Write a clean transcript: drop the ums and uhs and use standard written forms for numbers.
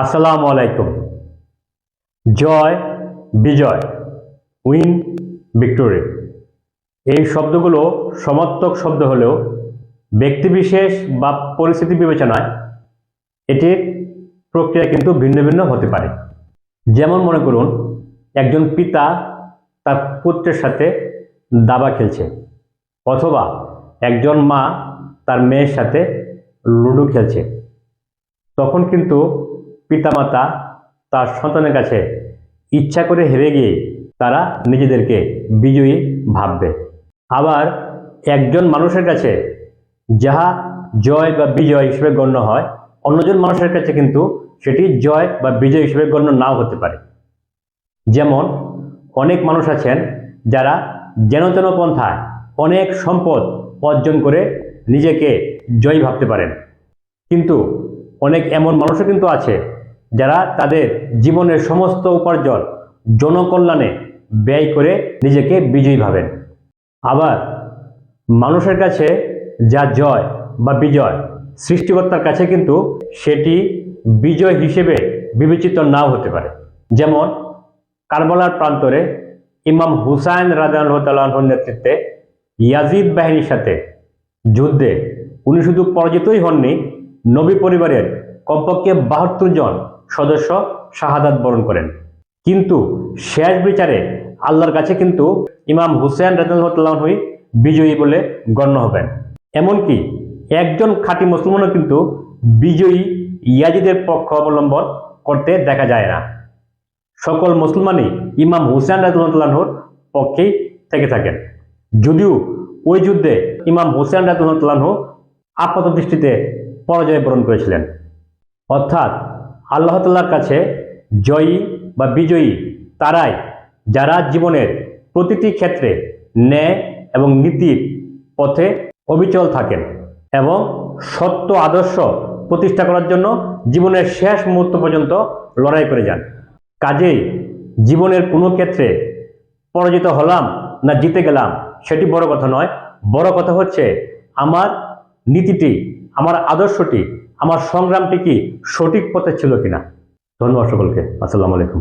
আসসালামু আলাইকুম। জয়, বিজয়, win, victory এই শব্দগুলো সমার্থক শব্দ হলেও ব্যক্তিবিশেষ বা পরিস্থিতি বিবেচনায় এটির প্রক্রিয়া কিন্তু ভিন্ন ভিন্ন হতে পারে। যেমন মনে করুন, একজন পিতা তার পুত্রের সাথে দাবা খেলছে, অথবা একজন মা তার মেয়ের সাথে লুডো খেলছে। তখন কিন্তু পিতামাতা তার সন্তানের কাছে ইচ্ছা করে হেরে গিয়ে তারা নিজেদেরকে বিজয়ী ভাববে। আবার একজন মানুষের কাছে যাহা জয় বা বিজয় হিসেবে গণ্য হয়, অন্যজন মানুষের কাছে কিন্তু সেটি জয় বা বিজয় হিসেবে গণ্য নাও হতে পারে। যেমন অনেক মানুষ আছেন যারা যেন তেন পন্থায় অনেক সম্পদ অর্জন করে নিজেকে জয়ী ভাবতে পারেন, কিন্তু অনেক এমন মানুষও কিন্তু আছে যারা তাদের জীবনের সমস্ত উপার্জন জনকল্যাণে ব্যয় করে নিজেকে বিজয়ী ভাবেন। আবার মানুষের কাছে যা জয় বা বিজয়, সৃষ্টিকর্তার কাছে কিন্তু সেটি বিজয় হিসেবে বিবেচিত নাও হতে পারে। যেমন কারবালার প্রান্তরে ইমাম হুসাইন রাদিয়াল্লাহু তাআলা আনহুর নেতৃত্বে ইয়াজিদ বাহিনীর সাথে যুদ্ধে উনি শুধু পরাজিতই হননি, নবী পরিবারের কমপক্ষে ৭২ জন সদস্য শাহাদাত বরণ করেন। কিন্তু শেষ বিচারে আল্লাহর কাছে কিন্তু ইমাম হুসাইন রাদিয়াল্লাহু তাআলা আনহুই বিজয়ী বলে গণ্য হবেন। এমনকি একজন খাঁটি মুসলমানও কিন্তু বিজয়ী ইয়াজিদের পক্ষ অবলম্বন করতে দেখা যায় না। সকল মুসলমানই ইমাম হুসাইন রাদিয়াল্লাহু তাআলা আনহুর পক্ষেই থেকে থাকেন, যদিও ওই যুদ্ধে ইমাম হুসাইন রাদিয়াল্লাহু তাআলা আনহু আপাত দৃষ্টিতে পরাজয় বরণ করেছিলেন। অর্থাৎ আল্লাহ তাআলার কাছে জয়ী বা বিজয়ী তারাই যারা জীবনের প্রতিটি ক্ষেত্রে ন্যায় এবং নীতির পথে অবিচল থাকেন এবং সত্য আদর্শ প্রতিষ্ঠা করার জন্য জীবনের শেষ মুহূর্ত পর্যন্ত লড়াই করে যান। কাজেই জীবনের কোনো ক্ষেত্রে পরাজিত হলাম না জিতে গেলাম সেটি বড় কথা নয়, বড় কথা হচ্ছে আমার নীতিটি, আমার আদর্শটি, আমার সংগ্রামটি কি সঠিক পথে ছিল কিনা। ধন্যবাদ সকলকে। আসসালামু আলাইকুম।